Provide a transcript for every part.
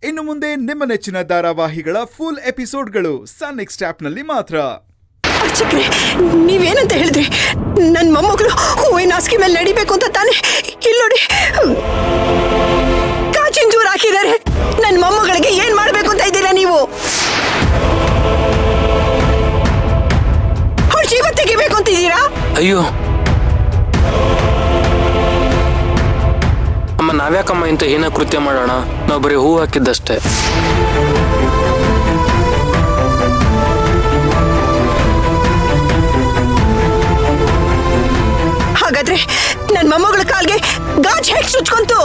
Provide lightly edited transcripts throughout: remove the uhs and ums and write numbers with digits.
ಇನ್ನು ಮುಂದೆ ನಿಮ್ಮ ನೆಚ್ಚಿನ ಧಾರಾವಾಹಿಗಳ ಫುಲ್ ಎಪಿಸೋಡ್ಗಳು ಸನ್ ನೆಕ್ಸ್ಟ್ ಆಪ್ನಲ್ಲಿ ಮಾತ್ರ. ಅರ್ಚಕ್ರೆ, ನೀವೇನಂತ ಹೇಳಿದ್ರಿ? ನನ್ನ ಮೊಮ್ಮಗಳು ಹೂವಿನ ಹಾಸಿಗೆ ಮೇಲೆ ನಡಿಬೇಕು ಅಂತ ತಾನೆ? ಇಲ್ಲಿ ನೋಡಿ, ಕಾಚಿನ ಜೂರು ಹಾಕಿದ್ದಾರೆ. ನನ್ನ ಮೊಮ್ಮಗಳಿಗೆ ಏನ್ ಮಾಡ್ಬೇಕು ಅಂತ ಇದ್ದೀರಾ ನೀವು? ಅವ್ರ ಜೀವ ತೆಗಿಬೇಕು ಅಂತಿದ್ದೀರಾ? ಅಯ್ಯೋ ಅಮ್ಮ, ನಾವ್ಯಾಕಮ್ಮ ಇಂತ ಏನ ಕೃತ್ಯ ಮಾಡೋಣ? ನಾವು ಬರೀ ಹೂ ಹಾಕಿದ್ದಷ್ಟೇ. ಹಾಗಾದ್ರೆ ನನ್ನ ಮೊಮ್ಮಗಳ ಕಾಲ್ಗೆ ಗಾಜ್ ಹೇಗೆ ಸುಚ್ಕೊಂತು?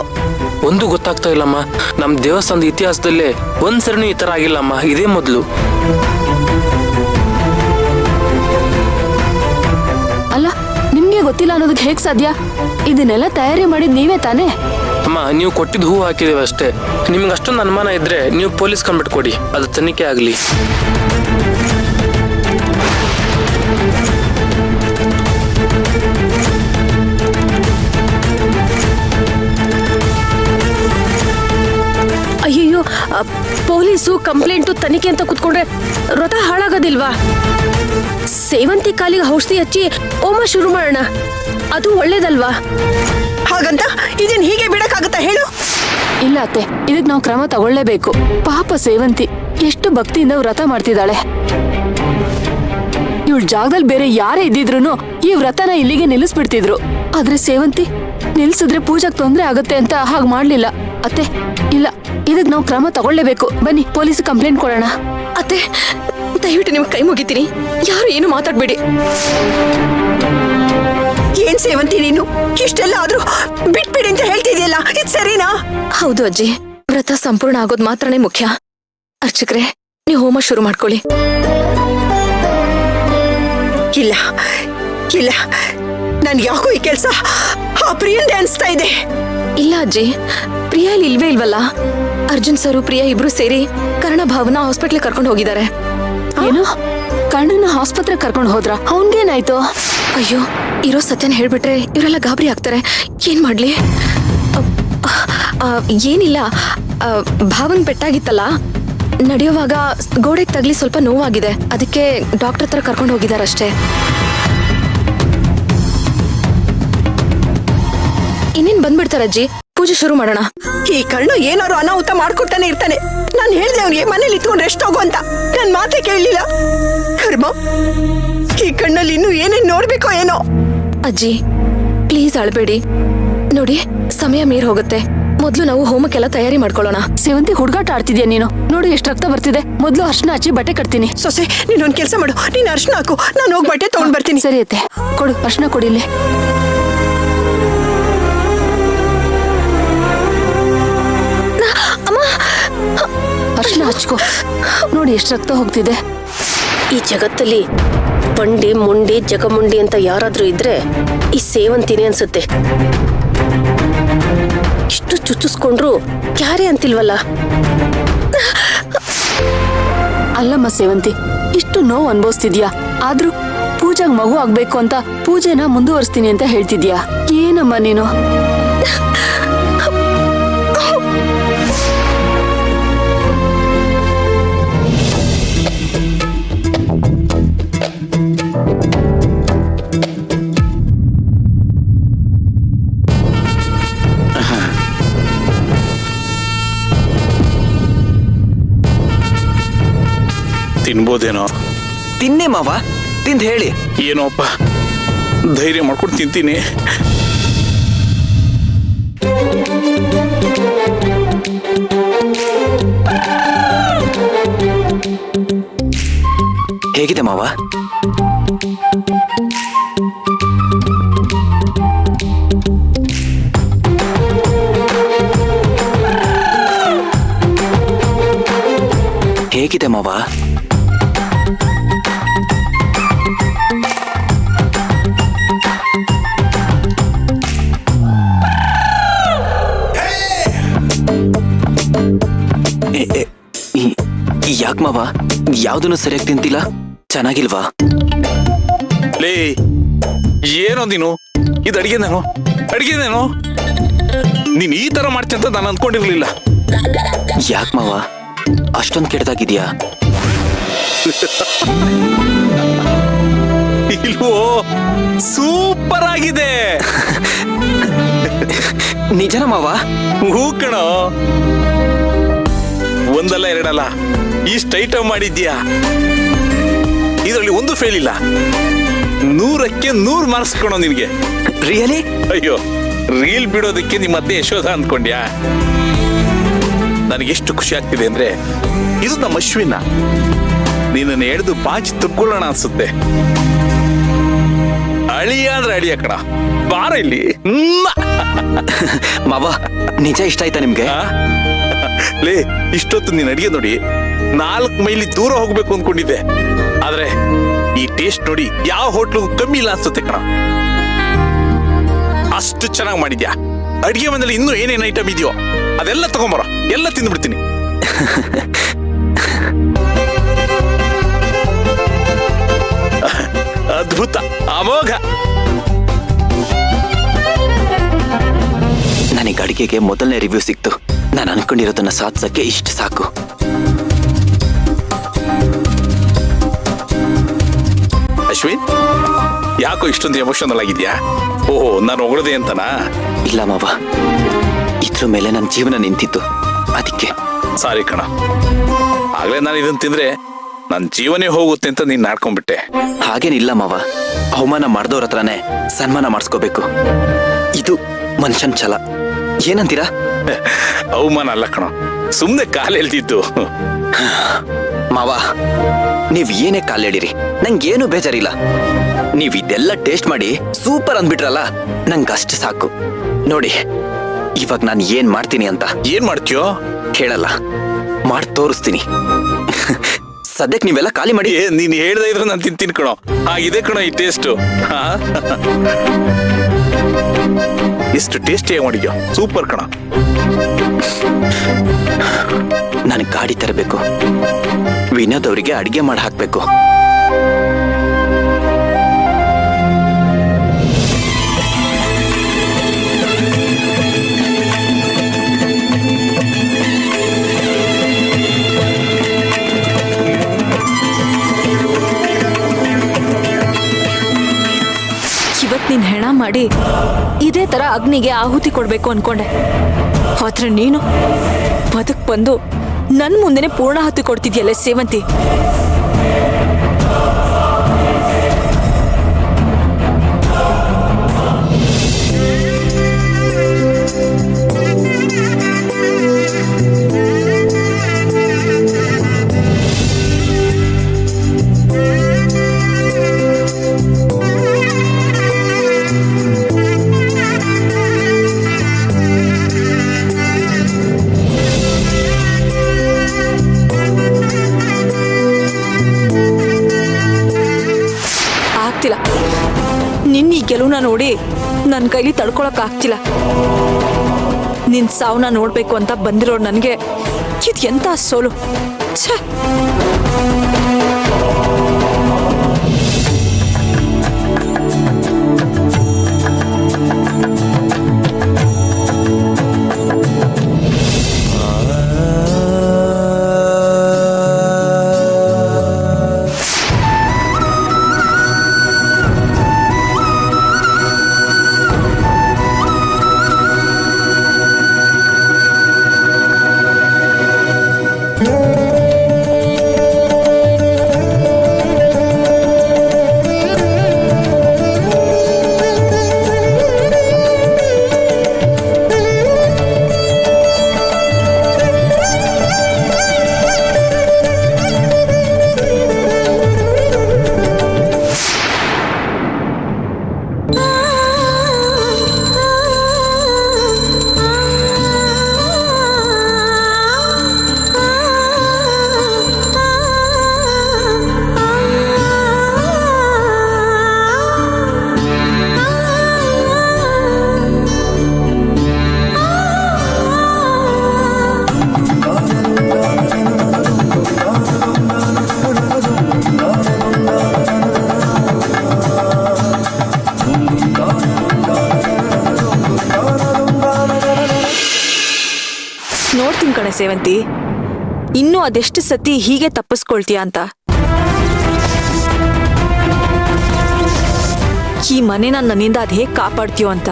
ಒಂದು ಗೊತ್ತಾಗ್ತಾ ಇಲ್ಲಮ್ಮ. ನಮ್ ದೇವಸ್ಥಾನದ ಇತಿಹಾಸದಲ್ಲೇ ಒಂದ್ಸರಿನೂ ಈ ತರ ಆಗಿಲ್ಲಮ್ಮ. ಇದೇ ಮೊದಲು. ಅಲ್ಲ, ನಿಮ್ಗೆ ಗೊತ್ತಿಲ್ಲ ಅನ್ನೋದಕ್ಕೆ ಹೇಗ್ ಸಾಧ್ಯ? ಇದನ್ನೆಲ್ಲ ತಯಾರಿ ಮಾಡಿದ್ ನೀವೇ ತಾನೇ? ಅಮ್ಮ, ನೀವು ಕೊಟ್ಟಿದ್ದು ಹೂ ಹಾಕಿದೇವೆ ಅಷ್ಟೇ. ನಿಮ್ಗೆ ಅಷ್ಟೊಂದು ಅನುಮಾನ ಇದ್ರೆ ನೀವು ಪೊಲೀಸ್ ಕಂಪ್ಲೇಂಟ್ ಕೊಡಿ, ಅದು ತನಿಖೆ ಆಗಲಿ. ಅಯ್ಯಯ್ಯೋ, ಪೊಲೀಸು ಕಂಪ್ಲೇಂಟು ತನಿಖೆ ಅಂತ ಕುತ್ಕೊಂಡ್ರೆ ವ್ರತ ಹಾಳಾಗೋದಿಲ್ವಾ? ಸೇವಂತಿ ಕಾಲಿಗೆ ಔಷಧಿ ಹಚ್ಚಿ ಹೋಮ ಶುರು ಮಾಡೋಣ, ಅದು ಒಳ್ಳೇದಲ್ವಾ? ಹಾಗಂತ ಇದನ್ ಹೀಗೆ ಬಿಡಕ್ಕಾಗತ್ತಾ ಹೇಳು? ಇಲ್ಲ ಅತ್ತೆ, ಇದಕ್ ನಾವು ಕ್ರಮ ತಗೊಳ್ಳೇಬೇಕು. ಪಾಪ ಸೇವಂತಿ ಎಷ್ಟು ಭಕ್ತಿಯಿಂದ ವ್ರತ ಮಾಡ್ತಿದ್ದಾಳೆ. ಇವಳ ಜಾಗದಲ್ಲಿ ಬೇರೆ ಯಾರೇ ಇದ್ದಿದ್ರು ಈ ವ್ರತನ ಇಲ್ಲಿಗೆ ನಿಲ್ಲಿಸ್ಬಿಡ್ತಿದ್ರು. ಆದ್ರೆ ಸೇವಂತಿ ನಿಲ್ಸಿದ್ರೆ ಪೂಜಾಗ್ ತೊಂದ್ರೆ ಆಗತ್ತೆ ಅಂತ ಹಾಗೆ ಮಾಡ್ಲಿಲ್ಲ. ಅತ್ತೆ, ಇಲ್ಲ, ಇದಕ್ ನಾವು ಕ್ರಮ ತಗೊಳ್ಳೇಬೇಕು. ಬನ್ನಿ ಪೊಲೀಸ್ ಕಂಪ್ಲೇಂಟ್ ಕೊಡೋಣ. ಅತ್ತೆ, ದಯವಿಟ್ಟು ನಿಮ್ಗೆ ಕೈ ಮುಗಿತೀನಿ, ಯಾರು ಏನು ಮಾತಾಡ್ಬೇಡಿ. ಏನ್ ಸೇವಂತಿ ನೀನು ಇಷ್ಟೆಲ್ಲ ಆದ್ರೂ ಬಿಟ್ಬಿಡಿ ಅಂತ ಹೇಳ್ತಿದ್ಯಲ್ಲ, ಇದು ಸರಿನಾ? ಹೌದು ಅಜ್ಜಿ, ವ್ರತ ಸಂಪೂರ್ಣ ಆಗೋದ್ ಮಾತ್ರನೇ ಮುಖ್ಯ. ಅರ್ಚಕ್ರೆ, ನೀವು ಹೋಮ ಶುರು ಮಾಡ್ಕೊಳ್ಳಿ. ಇಲ್ಲ ಇಲ್ಲ, ನನ್ಗೆ ಯಾಕೋ ಈ ಕೆಲ್ಸ ಪ್ರಿಯಂದೆ ಅನ್ಸ್ತಾ ಇದೆ. ಇಲ್ಲ ಅಜ್ಜಿ, ಪ್ರಿಯಾ ಇಲ್ಲಿ ಇಲ್ವೇ ಇಲ್ವಲ್ಲ. ಅರ್ಜುನ್ ಸರು ಪ್ರಿಯಾ ಇಬ್ರು ಸೇರಿ ಕರ್ಣ ಭಾವನ ಹಾಸ್ಪಿಟ್ಲ್ ಕರ್ಕೊಂಡು ಹೋಗಿದ್ದಾರೆ. ಏನು, ಕರ್ಣನ ಆಸ್ಪತ್ರೆ ಕರ್ಕೊಂಡು ಹೋದ್ರ? ಅವನ್ಗೇನಾಯ್ತು? ಅಯ್ಯೋ, ಇರೋ ಸತ್ಯನ ಹೇಳ್ಬಿಟ್ರೆ ಇವರೆಲ್ಲ ಗಾಬರಿ ಆಗ್ತಾರೆ. ಏನ್ ಮಾಡ್ಲಿ? ಏನಿಲ್ಲ, ಭಾವನ್ ಪೆಟ್ಟಾಗಿತ್ತಲ್ಲ, ನಡೆಯುವಾಗ ಗೋಡೆಗೆ ತಗ್ಲಿ ಸ್ವಲ್ಪ ನೋವಾಗಿದೆ. ಅದಕ್ಕೆ ಡಾಕ್ಟರ್ ಹತ್ರ ಕರ್ಕೊಂಡು ಹೋಗಿದಾರಷ್ಟೇ. ಇನ್ನೇನ್ ಬಂದ್ಬಿಡ್ತಾರಜ್ಜಿ, ಪೂಜೆ ಶುರು ಮಾಡೋಣ. ಈ ಕರ್ಣ ಏನಾರು ಅನಾಹುತ ಮಾಡ್ಕೊಡ್ತಾನೆ ಇರ್ತಾನೆ. ನಾನು ಹೇಳ್ದೆ ಅವ್ನಿಗೆ ಮನೇಲಿ ಇತ್ಕೊಂಡು ರೆಸ್ಟ್ ಹೋಗು ಅಂತ, ನನ್ ಮಾತೆ ಕೇಳಲಿಲ್ಲ. ಕರ್ಮ, ಈ ಕಣ್ಣಲ್ಲಿ ಇನ್ನೂ ಏನೇನ್ ನೋಡ್ಬೇಕೋ ಏನೋ. ಅಜ್ಜಿ ಪ್ಲೀಸ್ ಅಳ್ಬೇಡಿ. ನೋಡಿ, ಸಮಯ ಮೀರ್ ಹೋಗುತ್ತೆ. ಮೊದ್ಲು ನಾವು ಹೋಮಕ್ಕೆಲ್ಲ ತಯಾರಿ ಮಾಡ್ಕೊಳ್ಳೋಣ. ಸೇವಂತಿ ಹುಡುಗಾಟ ಆಡ್ತಿದ್ಯಾ ನೀನು? ನೋಡು ಎಷ್ಟು ರಕ್ತ ಬರ್ತಿದೆ. ಮೊದ್ಲು ಅರ್ಶನ ಹಚ್ಚಿ ಬಟ್ಟೆ ಕಟ್ತೀನಿ. ಸೊಸೆ, ನೀನೊಂದ್ ಕೆಲಸ ಮಾಡು, ನೀನ್ ಅರ್ಶನ ಹಾಕು, ನಾನು ಹೋಗಿ ಬಟ್ಟೆ ತಗೊಂಡ್ ಬರ್ತೀನಿ. ಸರಿ ಅತ್ತೆ, ಕೊಡು ಅರ್ಶನ ಕೊಡಿಲ್ಲ. ಅರ್ಶನ ಹಚ್ಕೋ. ನೋಡಿ ಎಷ್ಟು ರಕ್ತ ಹೋಗ್ತಿದೆ. ಈ ಜಗತ್ತಲ್ಲಿ ಬಂಡಿ ಮುಂಡಿ ಜಗಮುಂಡಿ ಅಂತ ಯಾರಾದ್ರೂ ಇದ್ರೆ ಈ ಸೇವಂತಿನೇ ಅನ್ಸುತ್ತೆ. ಇಷ್ಟು ಚುಚ್ಚಿಸ್ಕೊಂಡ್ರು ಯಾರೇ ಅಂತಿಲ್ವಲ್ಲ. ಅಲ್ಲಮ್ಮ ಸೇವಂತಿ, ಇಷ್ಟು ನೋವು ಅನ್ಭವಿಸ್ತಿದ್ಯಾ, ಆದ್ರೂ ಪೂಜಾಗ್ ಮಗು ಆಗ್ಬೇಕು ಅಂತ ಪೂಜೆನ ಮುಂದುವರಿಸ್ತೀನಿ ಅಂತ ಹೇಳ್ತಿದ್ಯಾ. ಏನಮ್ಮ ನೀನು? ತಿನ್ಬೋದೇನೋ? ತಿನ್ನಿ ಮಾವ, ತಿಂದು ಹೇಳಿ. ಏನೋಪ್ಪ, ಧೈರ್ಯ ಮಾಡ್ಕೊಂಡು ತಿಂತೀನಿ. ಹೇಗಿದೆ ಮಾವ? ಹೇಗಿದೆ ಮಾವ? ಯಾಕೆ ಮಾವ, ಯಾವ್ದನ್ನು ಸರಿಯಾಗಿ ತಿಂತಿಲ್ಲ? ಚೆನ್ನಾಗಿಲ್ವಾ? ಲೇ, ಏನೋ ನೀನು, ಇದು ಅಡಿಗೆನೇನೋ? ನೀನ್ ಈ ತರ ಮಾಡ್ತೀನಿ ಅಂತ ನಾನು ಅನ್ಕೊಂಡಿರ್ಲಿಲ್ಲ. ಯಾಕೆ ಮಾವ ಅಷ್ಟೊಂದು ಕೆಟ್ಟದಾಗಿದ್ಯಾ? ಇಲ್ವೋ, ಸೂಪರ್ ಆಗಿದೆ. ನಿಜನ ಮಾವ? ಹೂ ಕಣೋ, ಒಂದಲ್ಲ ಎರಡಲ್ಲ ಇಷ್ಟು ಐಟಮ್ ಮಾಡಿದ್ಯಾ. ಇದರಲ್ಲಿ ಒಂದು ಫೇಲ್ ಇಲ್ಲ. 100ಕ್ಕೆ 100 ಮಾರ್ಕ್ಸ್ ಕಣೋ ನಿನ್ಗೆ. ರಿಯಲಿ? ಅಯ್ಯೋ, ರೀಲ್ ಬಿಡೋದಕ್ಕೆ ನಿಮ್ಮ ಅತ್ತೆ ಯಶೋಧ ಅಂದ್ಕೊಂಡ್ಯಾ? ನನಗೆಷ್ಟು ಖುಷಿ ಆಗ್ತಿದೆ ಅಂದ್ರೆ, ಇದು ನಮ್ಮ ಅಶ್ವಿನ. ನಿನ್ನನ್ನು ಎಳೆದು ಬಾಚಿ ತುಕ್ಕೊಳ್ಳೋಣ ಅನ್ಸುತ್ತೆ. ಅಳಿಯ ಅಂದ್ರೆ ಅಳಿಯ ಕಣ, ಬಾರ ಇಲ್ಲಿ. ಮಾವ ನಿಜ ಇಷ್ಟ ಆಯ್ತಾ ನಿಮ್ಗೆ? ಲೇ, ಇಷ್ಟೊತ್ತು ನೀನ್ ಅಡಿಗೆ ನೋಡಿ 4 ಮೈಲಿ ದೂರ ಹೋಗ್ಬೇಕು ಅಂದ್ಕೊಂಡಿದ್ದೆ. ಆದ್ರೆ ಈ ಟೇಸ್ಟ್ ನೋಡಿ ಯಾವ ಹೋಟ್ಲು ಕಮ್ಮಿ ಇಲ್ಲ ಅನ್ಸುತ್ತೆ ಕಣ. ಅಷ್ಟು ಚೆನ್ನಾಗಿ ಮಾಡಿದ್ಯಾ. ಅಡಿಗೆ ಮನೇಲಿ ಇನ್ನೂ ಏನೇನ್ ಐಟಮ್ ಇದೆಯೋ ಅದೆಲ್ಲ ತಗೊಂಬರ, ಎಲ್ಲ ತಿಂದ್ಬಿಡ್ತೀನಿ. ಅದ್ಭುತ, ಅಮೋಘ. ನನಗೆ ಅಡಿಗೆಗೆ ಮೊದಲನೇ ರಿವ್ಯೂ ಸಿಕ್ತು. ನಾನು ಅನ್ಕೊಂಡಿರೋದನ್ನ ಸಾಧಿಸಕ್ಕೆ ಇಷ್ಟು ಸಾಕು. ಅಶ್ವಿನ್, ಯಾಕೋ ಇಷ್ಟೊಂದು ಎಮೋಷನಲ್ ಆಗಿದ್ಯಾ? ಓಹೋ, ನಾನು ಹೊಗಳದೆ ಅಂತನಾ? ಇಲ್ಲ ಮಾವ, ಇದ್ರ ಮೇಲೆ ನನ್ನ ಜೀವನ ನಿಂತಿತ್ತು, ಅದಕ್ಕೆ. ಸಾರಿ ಕಣ, ಆಗ್ಲೇ ನಾನು ಇದನ್ನ ತಿಂದ್ರೆ ನನ್ನ ಜೀವನೇ ಹೋಗುತ್ತೆ ಅಂತ ನೀನ್ ನಾಡ್ಕೊಂಡ್ಬಿಟ್ಟೆ. ಹಾಗೇನಿಲ್ಲ ಮಾವ, ಅವಮಾನ ಮಾಡ್ದವ್ರ ಹತ್ರನೇ ಸನ್ಮಾನ ಮಾಡಿಸ್ಕೋಬೇಕು. ಇದು ಮನುಷ್ಯನ್ ಛಲ. ಏನಂತೀರಾ? ಅವಮಾನ ಅಲ್ಲ ಕಣ, ಸುಮ್ನೆ ಕಾಲು ಎಳ್ದಿದ್ದು. ಮಾವ, ನೀವ್ ಏನೇ ಕಾಲೆಳಿರಿ ನಂಗೇನು ಬೇಜಾರಿಲ್ಲ. ನೀವ್ ಇದೆಲ್ಲ ಟೇಸ್ಟ್ ಮಾಡಿ ಸೂಪರ್ ಅಂದ್ಬಿಟ್ರಲ್ಲ, ನಂಗಷ್ಟು ಸಾಕು. ನೋಡಿ ಇವಾಗ ನಾನು ಏನ್ ಮಾಡ್ತೀನಿ ಅಂತ. ಏನ್ ಮಾಡ್ತೀಯೋ? ಹೇಳಲ್ಲ, ಮಾಡಿ ತೋರಿಸ್ತೀನಿ. ಸದ್ಯಕ್ಕೆ ನೀವೆಲ್ಲ ಖಾಲಿ ಮಾಡಿ. ನೀನ್ ಹೇಳ್ದೆ ಇದ್ರೆ ನಾನು ತಿಂತೀನಿ ಕಣೋ. ಹಾಗಿದೆ ಕಣೋ ಈ ಟೇಸ್ಟ್. ಎಷ್ಟು ಟೇಸ್ಟಿಯಾಗಿ ಮಾಡಿದ್ಯೋ, ಸೂಪರ್ ಕಣ. ನನಗೆ ಗಾಡಿ ತರಬೇಕು, ವಿನೋದ್ ಅವರಿಗೆ ಅಡಿಗೆ ಮಾಡಿ ಹಾಕ್ಬೇಕು. ಇವತ್ ನೀನ್ ಹೆಣ ಮಾಡಿ ಇದೇ ತರ ಅಗ್ನಿಗೆ ಆಹುತಿ ಕೊಡ್ಬೇಕು ಅನ್ಕೊಂಡೆ. ಆದ್ರೆ ನೀನು ಬದುಕ್ ಬಂದು ನನ್ ಮುಂದೆನೆ ಪೂರ್ಣಾಹುತಿ ಕೊಡ್ತಿದ್ಯಲ್ಲ ಸೇವಂತಿ. ನಿನ್ನ ಈ ಗೆಲುವನ್ನ ನೋಡಿ ನನ್ನ ಕೈಲಿ ತಡ್ಕೊಳಕ್ ಆಗ್ತಿಲ್ಲ. ನಿನ್ ಸಾವನ್ನ ನೋಡ್ಬೇಕು ಅಂತ ಬಂದಿರೋ ನನ್ಗೆ ಇದು ಎಂತ ಸೋಲು. ಛೇ, ಸೇವಂತಿ. ಇನ್ನೂ ಅದೆಷ್ಟು ಸತಿ ಹೀಗೆ ತಪ್ಪಿಸ್ಕೊಳ್ತೀಯ ಅಂತ. ಈ ಮನೆನ ನನ್ನಿಂದ ಅದ್ ಹೇಗ್ ಕಾಪಾಡ್ತೀಯೋ ಅಂತ.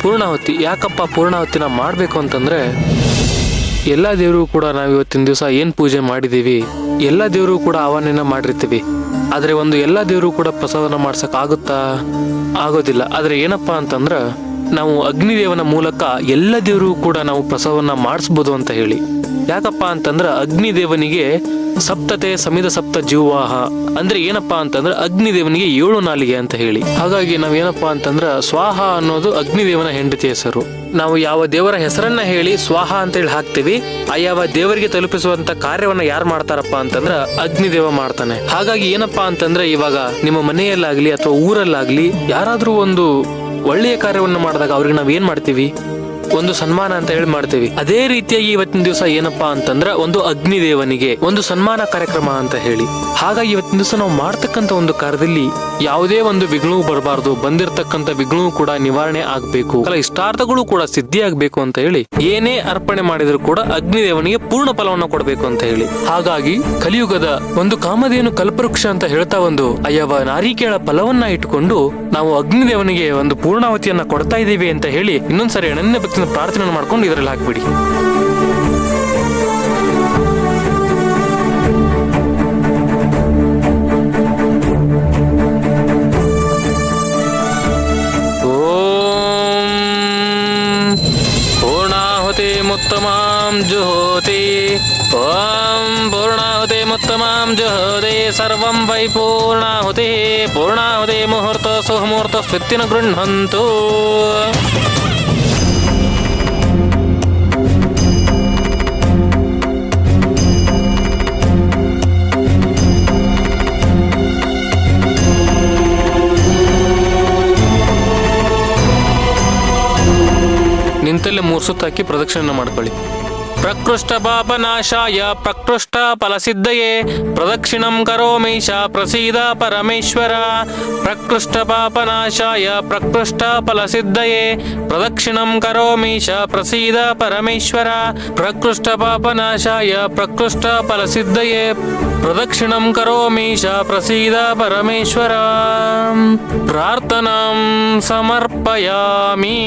ಪೂರ್ಣಾಹುತಿ ಯಾಕಪ್ಪ ಪೂರ್ಣಾಹುತಿನ ಮಾಡಬೇಕು ಅಂತಂದ್ರೆ ಎಲ್ಲ ದೇವರು ಕೂಡ ನಾವು ಇವತ್ತಿನ ದಿವಸ ಏನು ಪೂಜೆ ಮಾಡಿದ್ದೀವಿ ಎಲ್ಲ ದೇವರು ಕೂಡ ಆಹ್ವಾನ ಮಾಡಿರ್ತೀವಿ. ಆದರೆ ಒಂದು ಎಲ್ಲ ದೇವರು ಕೂಡ ಪ್ರಸಾದನ ಮಾಡ್ಸಕ್ ಆಗೋದಿಲ್ಲ. ಆದರೆ ಏನಪ್ಪಾ ಅಂತಂದ್ರೆ ನಾವು ಅಗ್ನಿದೇವನ ಮೂಲಕ ಎಲ್ಲ ದೇವರು ಕೂಡ ನಾವು ಪ್ರಸಾದವನ್ನ ಮಾಡಿಸ್ಬೋದು ಅಂತ ಹೇಳಿ. ಯಾಕಪ್ಪ ಅಂತಂದ್ರೆ ಅಗ್ನಿದೇವನಿಗೆ ಸಪ್ತತೆ ಸಮಿದ ಸಪ್ತ ಜೀವಾಹ ಅಂದ್ರೆ ಏನಪ್ಪಾ ಅಂತಂದ್ರೆ ಅಗ್ನಿದೇವನಿಗೆ 7 ನಾಲಿಗೆ ಅಂತ ಹೇಳಿ. ಹಾಗಾಗಿ ನಾವೇನಪ್ಪಾ ಅಂತಂದ್ರೆ ಸ್ವಾಹ ಅನ್ನೋದು ಅಗ್ನಿದೇವನ ಹೆಂಡತಿ ಹೆಸರು. ನಾವು ಯಾವ ದೇವರ ಹೆಸರನ್ನ ಹೇಳಿ ಸ್ವಾಹ ಅಂತ ಹೇಳಿ ಹಾಕ್ತಿವಿ, ಆ ಯಾವ ದೇವರಿಗೆ ತಲುಪಿಸುವಂತ ಕಾರ್ಯವನ್ನ ಯಾರು ಮಾಡ್ತಾರಪ್ಪ ಅಂತಂದ್ರ ಅಗ್ನಿದೇವ ಮಾಡ್ತಾನೆ. ಹಾಗಾಗಿ ಏನಪ್ಪಾ ಅಂತಂದ್ರೆ ಇವಾಗ ನಿಮ್ಮ ಮನೆಯಲ್ಲಾಗ್ಲಿ ಅಥವಾ ಊರಲ್ಲಾಗ್ಲಿ ಯಾರಾದ್ರೂ ಒಂದು ಒಳ್ಳೆಯ ಕಾರ್ಯವನ್ನು ಮಾಡಿದಾಗ ಅವ್ರಿಗೆ ನಾವ್ ಏನ್ ಮಾಡ್ತೀವಿ, ಒಂದು ಸನ್ಮಾನ ಅಂತ ಹೇಳಿ ಮಾಡ್ತೀವಿ. ಅದೇ ರೀತಿಯಾಗಿ ಇವತ್ತಿನ ದಿವಸ ಏನಪ್ಪಾ ಅಂತಂದ್ರ ಒಂದು ಅಗ್ನಿದೇವನಿಗೆ ಒಂದು ಸನ್ಮಾನ ಕಾರ್ಯಕ್ರಮ ಅಂತ ಹೇಳಿ. ಹಾಗಾಗಿ ಇವತ್ತಿನ ದಿವಸ ನಾವು ಮಾಡ್ತಕ್ಕಂಥ ಒಂದು ಕಾರ್ಯದಲ್ಲಿ ಯಾವುದೇ ಒಂದು ವಿಘ್ನವೂ ಬರಬಾರ್ದು, ಬಂದಿರತಕ್ಕಂಥ ವಿಘ್ನವೂ ಕೂಡ ನಿವಾರಣೆ ಆಗ್ಬೇಕು, ಇಷ್ಟಾರ್ಥಗಳು ಕೂಡ ಸಿದ್ಧಿ ಆಗ್ಬೇಕು ಅಂತ ಹೇಳಿ ಏನೇ ಅರ್ಪಣೆ ಮಾಡಿದ್ರು ಕೂಡ ಅಗ್ನಿದೇವನಿಗೆ ಪೂರ್ಣ ಫಲವನ್ನ ಕೊಡಬೇಕು ಅಂತ ಹೇಳಿ. ಹಾಗಾಗಿ ಕಲಿಯುಗದ ಒಂದು ಕಾಮಧೇನು ಕಲ್ಪವೃಕ್ಷ ಅಂತ ಹೇಳ್ತಾ ಒಂದು ಅಯ್ಯವ ನಾರಿಕೇಳ ಫಲವನ್ನ ಇಟ್ಕೊಂಡು ನಾವು ಅಗ್ನಿದೇವನಿಗೆ ಒಂದು ಪೂರ್ಣಾವತಿಯನ್ನ ಕೊಡ್ತಾ ಇದ್ದೀವಿ ಅಂತ ಹೇಳಿ ಇನ್ನೊಂದ್ಸರಿ ಅನನ್ಯ ಭಕ್ತಿಯಿಂದ ಪ್ರಾರ್ಥನೆ ಮಾಡ್ಕೊಂಡು ಇದರಲ್ಲಿ ಹಾಕ್ಬಿಡಿ. ಮುತ್ತಮಾಂ ಜುಹೋತಿ ಓಂ ಪೂರ್ಣಾಹುತಿ ಮುತ್ತಮಾಂ ಜುಹೋತಿ ಸರ್ವಂ ವೈ ಪೂರ್ಣಾಹುತಿ ಪೂರ್ಣಾಹುತಿ ಮುಹೂರ್ತ ಸುಮುಹೂರ್ತ ಸ್ಥಿತಿನ ಗೃಹಂತು. ನಿಂತಲ್ಲೇ 3 ಸುತ್ತು ಹಾಕಿ ಪ್ರದಕ್ಷಿಣೆ ಮಾಡ್ಕೊಳ್ಳಿ. ಪ್ರಕೃಷ್ಟ ಪಾಪನಾಶಾಯ ಪ್ರಕೃಷ್ಟ ಫಲಸಿದ್ಧಯೇ ಪ್ರದಕ್ಷಿಣಂ ಕರೋಮೀಶ ಪ್ರಸೀದ ಪರಮೇಶ್ವರ. ಪ್ರಕೃಷ್ಟ ಪಾಪನಾಶಾಯ ಪ್ರಕೃಷ್ಟ ಫಲಸಿದ್ಧಯೇ ಪ್ರದಕ್ಷಿಣಂ ಕರೋಮೀಶ ಪ್ರಸೀದ ಪರಮೇಶ್ವರ. ಪ್ರಕೃಷ್ಟ ಪಾಪನಾಶಾಯ ಪ್ರಕೃಷ್ಟ ಫಲಸಿದ್ಧಯೇ ಪ್ರದಕ್ಷಿಣಂ ಕರೋಮೀಶ ಪ್ರಸೀದ ಪರಮೇಶ್ವರ. ಪ್ರಾರ್ಥನಾಂ ಸಮರ್ಪಯಾಮಿ.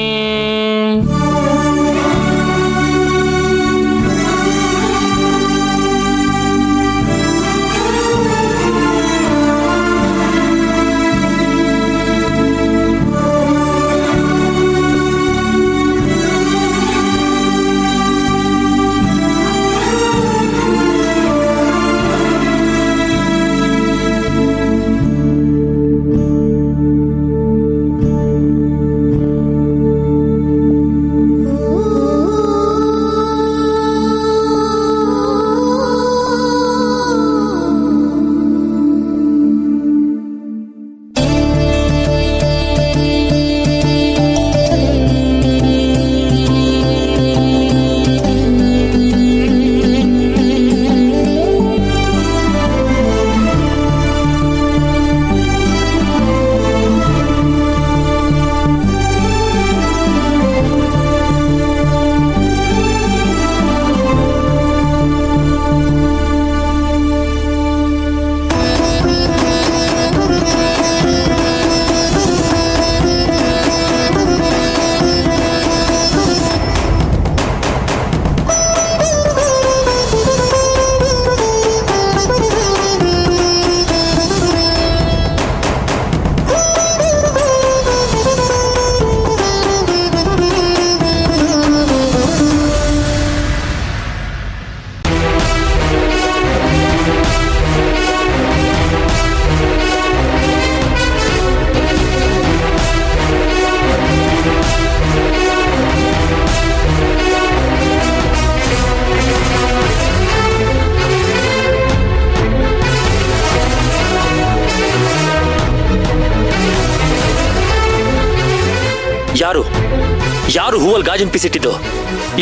ಯಾರು ಹೂವಲ್ ಗಾಜಿನ ಪೀಸಿಟ್ಟಿದ್ದು?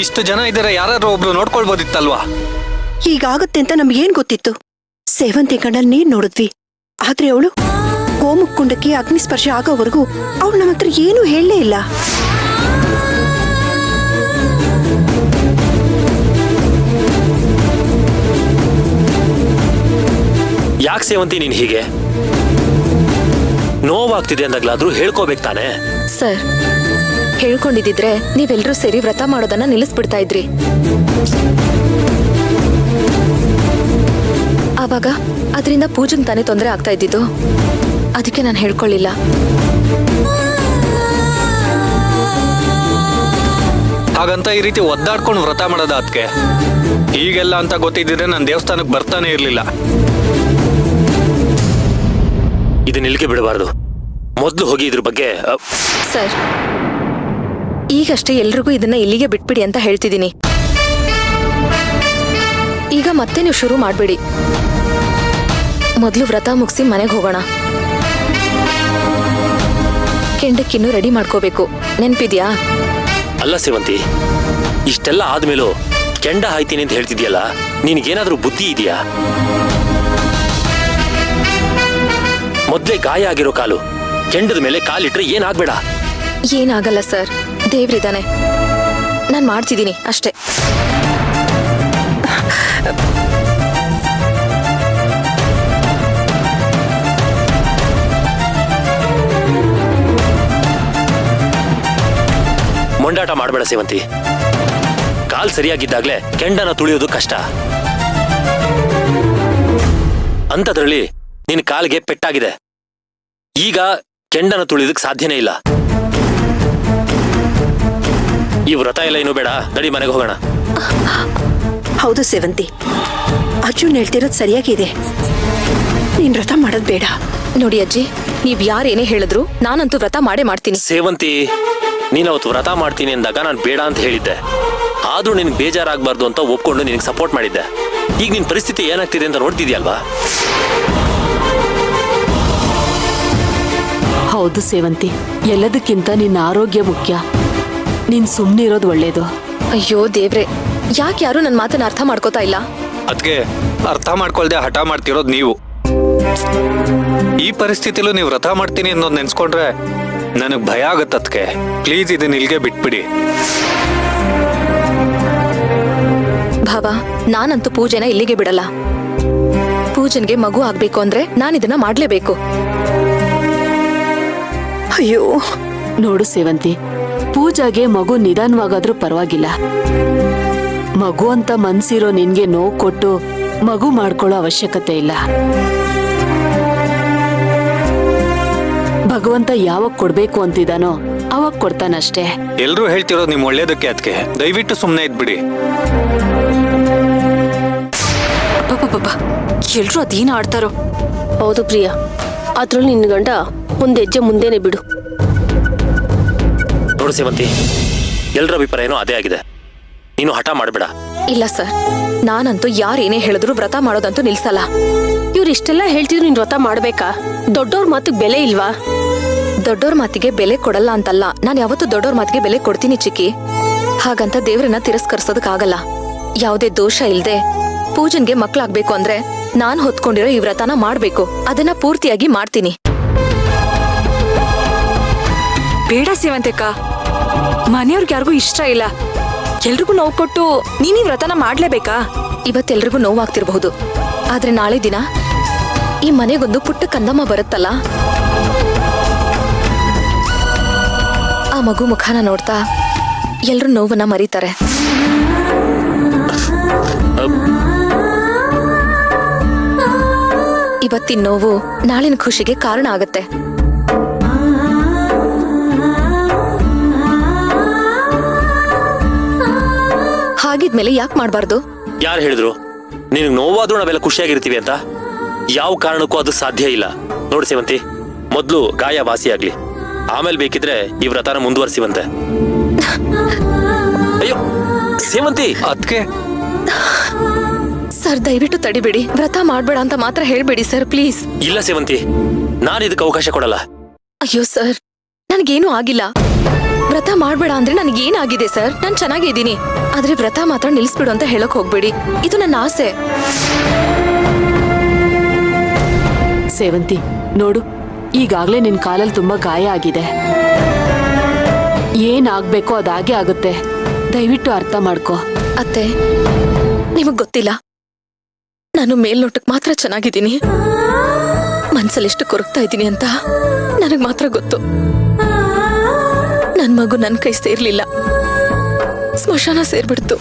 ಇಷ್ಟು ಜನ ಇದ್ದಾರೆ, ಯಾರಾದ್ರೂ ಒಬ್ರು ನೋಡ್ಕೊಳ್ಬೋದಿತ್ತಲ್ವಾ? ಹೀಗಾಗತ್ತೆ ಅಂತ ನಮ್ಗೇನ್ ಗೊತ್ತಿತ್ತು? ಸೇವಂತಿ ಕಣ್ಣಲ್ಲಿ ನೀರ್ ನೋಡಿದ್ವಿ, ಆದ್ರೆ ಅವಳು ಗೋಮುಖಕುಂಡಕ್ಕೆ ಅಗ್ನಿಸ್ಪರ್ಶ ಆಗೋವರೆಗೂ ಅವಳು ನಮ್ಮ ಹತ್ರ ಏನೂ ಹೇಳಲೇ ಇಲ್ಲ. ಯಾಕೆ ಸೇವಂತಿ ನೀನ್ ಹೀಗೆ? ನೋವಾಗ್ತಿದೆ ಅಂದಾಗ್ಲಾದ್ರೂ ಹೇಳ್ಕೋಬೇಕು ತಾನೆ? ಸರ್, ಹೇಳ್ಕೊಂಡಿದ್ರೆ ನೀವೆಲ್ಲರೂ ಸೇರಿ ವ್ರತ ಮಾಡೋದನ್ನ ನಿಲ್ಲಿಸ್ಬಿಡ್ತಾ ಇದ್ರಿ. ಆವಾಗ ಅದರಿಂದ ಪೂಜೆಗೆ ತಾನೇ ತೊಂದರೆ ಆಗ್ತಾ ಇದ್ದಿದ್ದು. ಅದಕ್ಕೆ ನಾನು ಹೇಳ್ಕೊಳ್ಳಿಲ್ಲ. ಹಾಗಂತ ಈ ರೀತಿ ಒದ್ದಾಡ್ಕೊಂಡು ವ್ರತ ಮಾಡೋದ ಅದಕ್ಕೆ? ಹೀಗೆಲ್ಲ ಅಂತ ಗೊತ್ತಿದ್ದಿದ್ರೆ ನಾನು ದೇವಸ್ಥಾನಕ್ಕೆ ಬರ್ತಾನೆ ಇರ್ಲಿಲ್ಲ. ಇದನ್ನ ಇಲ್ಲಿಗೆ ಬಿಡಬಾರ್ದು. ಮೊದ್ಲು ಹೋಗಿ ಇದ್ರ ಬಗ್ಗೆ. ಸರ್, ಈಗಷ್ಟೇ ಎಲ್ರಿಗೂ ಇದನ್ನ ಇಲ್ಲಿಗೆ ಬಿಟ್ಬಿಡಿ ಅಂತ ಹೇಳ್ತಿದ್ದೀನಿ. ಈಗ ಮತ್ತೆ ನೀವು ಶುರು ಮಾಡ್ಬೇಡಿ. ಮೊದಲು ವ್ರತ ಮುಗಿಸಿ ಮನೆಗೆ ಹೋಗೋಣ. ಕೆಂಡಕ್ಕಿನ್ನೂ ರೆಡಿ ಮಾಡ್ಕೋಬೇಕು, ನೆನ್ಪಿದ್ಯಾ? ಅಲ್ಲ ಸೇವಂತಿ, ಇಷ್ಟೆಲ್ಲ ಆದ್ಮೇಲೂ ಕೆಂಡ ಹಾಯ್ತೀನಿ ಅಂತ ಹೇಳ್ತಿದ್ಯಲ್ಲ, ನಿನ್ಗೇನಾದ್ರೂ ಬುದ್ಧಿ ಇದೆಯಾ? ಮೊದ್ಲೇ ಗಾಯ ಆಗಿರೋ ಕಾಲು, ಕೆಂಡದ ಮೇಲೆ ಕಾಲಿಟ್ರೆ ಏನಾಗ್ಬೇಡ. ಏನಾಗಲ್ಲ ಸರ್, ದೇವ್ರಿದಾನೆ. ನಾನು ಮಾಡ್ತಿದ್ದೀನಿ ಅಷ್ಟೇ. ಮೊಂಡಾಟ ಮಾಡಬೇಡ ಸೇವಂತಿ. ಕಾಲ್ ಸರಿಯಾಗಿದ್ದಾಗ್ಲೇ ಕೆಂಡನ ತುಳಿಯೋದು ಕಷ್ಟ. ಅಂಥದ್ರಲ್ಲಿ ನಿನ್ ಕಾಲ್ಗೆ ಪೆಟ್ಟಾಗಿದೆ. ಈಗ ಕೆಂಡನ ತುಳಿಯೋದಕ್ಕೆ ಸಾಧ್ಯನೇ ಇಲ್ಲ. ಈ ವ್ರತ ಎಲ್ಲ ಏನೂ ಬೇಡ, ನಡಿ ಮನೆಗೆ ಹೋಗೋಣ. ಹೌದು ಸೇವಂತಿ, ಅರ್ಜುನ್ ಹೇಳ್ತಿರೋದು ಸರಿಯಾಗಿದೆ. ನೀನ್ ವ್ರತ ಮಾಡೋದ್ ಬೇಡ. ನೋಡಿ ಅಜ್ಜಿ, ನೀವ್ ಯಾರೇನೇ ಹೇಳಿದ್ರು ನಾನಂತೂ ವ್ರತ ಮಾಡೇ ಮಾಡ್ತೀನಿ. ಸೇವಂತಿ, ನೀನ್ ಅವತ್ತು ವ್ರತ ಮಾಡ್ತೀನಿ ಅಂದಾಗ ನಾನು ಬೇಡ ಅಂತ ಹೇಳಿದ್ದೆ. ಆದ್ರೂ ನಿನ್ಗೆ ಬೇಜಾರಾಗಬಾರ್ದು ಅಂತ ಒಪ್ಕೊಂಡು ನಿನಗೆ ಸಪೋರ್ಟ್ ಮಾಡಿದ್ದೆ. ಈಗ ನಿನ್ ಪರಿಸ್ಥಿತಿ ಏನಾಗ್ತಿದೆ ಅಂತ ನೋಡ್ತಿದ್ಯಲ್ವಾ? ಹೌದು ಸೇವಂತಿ, ಎಲ್ಲದಕ್ಕಿಂತ ನಿನ್ನ ಆರೋಗ್ಯ ಮುಖ್ಯ. ನೀನ್ ಸುಮ್ಮನೆ ಇರೋದು ಒಳ್ಳೇದು. ಅಯ್ಯೋ ದೇವ್ರೆ, ಯಾಕೆ ಯಾರು ನನ್ನ ಮಾತನ್ನ ಅರ್ಥ ಮಾಡ್ಕೋತಾ ಇಲ್ಲ? ಅದಕ್ಕೆ ಅರ್ಥ ಮಾಡ್ಕೊಳ್ದೆ ಹಠ ಮಾಡ್ತಿರೋದು ನೀವು. ಈ ಪರಿಸ್ಥಿತಿಲೂ ನೀವು ವ್ರತ ಮಾಡ್ತೀನಿ ಅನ್ನೋದು ನೆನ್ಸ್ಕೊಂಡ್ರೆ ನನಗ್ ಭಯ ಆಗತ್ತೆ. ಅದಕ್ಕೆ ಪ್ಲೀಸ್ ಇದನ್ನ ಇಲ್ಲಿಗೆ ಬಿಟ್ಬಿಡಿ. ಭಾವ, ನಾನಂತೂ ಪೂಜೆನ ಇಲ್ಲಿಗೆ ಬಿಡಲ್ಲ. ಪೂಜನ್ಗೆ ಮಗು ಆಗ್ಬೇಕು ಅಂದ್ರೆ ನಾನಿದನ್ನ ಮಾಡ್ಲೇಬೇಕು. ಅಯ್ಯೋ ನೋಡು ಸೇವಂತಿ, ಪೂಜಾಗೆ ಮಗು ನಿಧಾನವಾಗಾದ್ರೂ ಪರವಾಗಿಲ್ಲ. ಮಗು ಅಂತ ಮನ್ಸಿರೋ ನಿನ್ಗೆ ನೋವು ಕೊಟ್ಟು ಮಗು ಮಾಡ್ಕೊಳ್ಳೋ ಅವಶ್ಯಕತೆ ಇಲ್ಲ. ಭಗವಂತ ಯಾವಾಗ ಕೊಡ್ಬೇಕು ಅಂತಿದಾನೋ ಅವಾಗ ಕೊಡ್ತಾನಷ್ಟೇ. ಎಲ್ರೂ ಹೇಳ್ತಿರೋದು ನಿಮ್ ಒಳ್ಳೇದಕ್ಕೆ. ಅದಕ್ಕೆ ದಯವಿಟ್ಟು ಸುಮ್ಮನೆ ಇದ್ಬಿಡಿ. ಎಲ್ರು ಅದೇನು ಆಡ್ತಾರೋ. ಹೌದು ಪ್ರಿಯಾ, ಅದ್ರಲ್ಲಿ ನಿನ್ನ ಗಂಡ ಒಂದ್ ಹೆಜ್ಜೆ ಮುಂದೆನೆ ಬಿಡು. ನೋಡು ಸೇವಂತಿ, ಎಲ್ರ ಅಭಿಪ್ರಾಯನೂ ಅದೇ ಆಗಿದೆ. ನೀನು ಹಠ ಮಾಡಬೇಡ. ಇಲ್ಲ ಸರ್, ನಾನಂತೂ ಯಾರೇನೇ ಹೇಳಿದ್ರು ವ್ರತ ಮಾಡೋದಂತೂ ನಿಲ್ಸಲ್ಲ. ಇವ್ರು ಇಷ್ಟೆಲ್ಲ ಹೇಳ್ತಿದ್ರು ನೀನ್ ವ್ರತ ಮಾಡ್ಬೇಕಾ? ದೊಡ್ಡವ್ರ ಮಾತಿಗೆ ಬೆಲೆ ಇಲ್ವಾ? ದೊಡ್ಡೋರ್ ಮಾತಿಗೆ ಬೆಲೆ ಕೊಡಲ್ಲ ಅಂತಲ್ಲ, ನಾನು ಯಾವತ್ತೂ ದೊಡ್ಡೋರ್ ಮಾತಿಗೆ ಬೆಲೆ ಕೊಡ್ತೀನಿ ಚಿಕ್ಕಿ. ಹಾಗಂತ ದೇವ್ರನ್ನ ತಿರಸ್ಕರಿಸೋದಕ್ಕಾಗಲ್ಲ. ಯಾವುದೇ ದೋಷ ಇಲ್ದೆ ಪೂಜನ್ಗೆ ಮಕ್ಳಾಗ್ಬೇಕು ಅಂದ್ರೆ ನಾನ್ ಹೊತ್ಕೊಂಡಿರೋ ಈ ವ್ರತನ ಮಾಡ್ಬೇಕು. ಅದನ್ನ ಪೂರ್ತಿಯಾಗಿ ಮಾಡ್ತೀನಿ. ಬೇಡ ಸೇವಂತಿಕ, ಮನೆಯವ್ರಿಗೆ ಯಾರಿಗೂ ಇಷ್ಟ ಇಲ್ಲ. ಎಲ್ರಿಗೂ ನೋವು ಕೊಟ್ಟು ನೀನೀ ವ್ರತನ ಮಾಡ್ಲೇಬೇಕಾ? ಇವತ್ತೆಲ್ರಿಗೂ ನೋವಾಗ್ತಿರ್ಬಹುದು, ಆದ್ರೆ ನಾಳೆ ದಿನ ಈ ಮನೆಗೊಂದು ಪುಟ್ಟ ಕಂದಮ್ಮ ಬರುತ್ತಲ್ಲ, ಆ ಮಗು ಮುಖಾನ ನೋಡ್ತಾ ಎಲ್ರೂ ನೋವನ್ನ ಮರೀತಾರೆ. ಇವತ್ತಿನ ನೋವು ನಾಳಿನ ಖುಷಿಗೆ ಕಾರಣ ಆಗತ್ತೆ. ಹಾಗಿದ್ಮೇಲೆ ಯಾಕೆ ಮಾಡ್ಬಾರ್ದು? ಯಾರು ಹೇಳಿದ್ರು ನಿನಗೆ ನೋವಾದ್ರೂ ನಾವೆಲ್ಲ ಖುಷಿಯಾಗಿರ್ತೀವಿ ಅಂತ? ಯಾವ ಕಾರಣಕ್ಕೂ ಅದು ಸಾಧ್ಯ ಇಲ್ಲ. ನೋಡಿ ಸೇವಂತಿ, ಮೊದ್ಲು ಗಾಯ ವಾಸಿ ಆಗ್ಲಿ, ಆಮೇಲೆ ಬೇಕಿದ್ರೆ ಈ ವ್ರತನ ಮುಂದುವರಿಸಿವಂತೆ. ಅಯ್ಯೋ ಸೇವಂತಿ, ಅದಕ್ಕೆ ಸರ್ ದಯವಿಟ್ಟು ತಡಿಬೇಡಿ. ವ್ರತ ಮಾಡ್ಬೇಡ ಅಂತ ಮಾತ್ರ ಹೇಳ್ಬೇಡಿ ಸರ್, ಪ್ಲೀಸ್. ಇಲ್ಲ ಸೇವಂತಿ, ನಾನು ಇದಕ್ಕೆ ಅವಕಾಶ ಕೊಡಲ್ಲ. ಅಯ್ಯೋ ಸರ್, ನನ್ಗೇನು ಆಗಿಲ್ಲ. ವ್ರತ ಮಾಡ್ಬೇಡ ಅಂದ್ರೆ ನನಗೆ ಏನಾಗಿದೆ ಸರ್? ನಾನ್ ಚೆನ್ನಾಗಿದ್ದೀನಿ. ಆದ್ರೆ ವ್ರತ ಮಾತ್ರ ನಿಲ್ಸ್ಬಿಡು ಅಂತ ಹೇಳಕ್ ಹೋಗ್ಬೇಡಿ. ಇದು ನನ್ನ ಆಸೆ. ಸೇವಂತಿ ನೋಡು, ಈಗಾಗ್ಲೇ ನಿನ್ ಕಾಲಲ್ಲಿ ತುಂಬಾ ಗಾಯ ಆಗಿದೆ. ಏನಾಗ್ಬೇಕೋ ಅದಾಗೆ ಆಗುತ್ತೆ. ದಯವಿಟ್ಟು ಅರ್ಥ ಮಾಡ್ಕೋ. ಅತ್ತೆ, ನಿಮಗ್ ಗೊತ್ತಿಲ್ಲ, ನಾನು ಮೇಲ್ನೋಟಕ್ ಮಾತ್ರ ಚೆನ್ನಾಗಿದ್ದೀನಿ. ಮನ್ಸಲ್ಲಿ ಎಷ್ಟು ಕೊರಗ್ತಾ ಇದ್ದೀನಿ ಅಂತ ನನಗ್ ಮಾತ್ರ ಗೊತ್ತು. ನನ್ ಮಗು ನನ್ ಕೈ ಸೇರ್ಲಿಲ್ಲ, ಸ್ಮಶಾನ ಸೇರ್ಬಿಡ್ತು.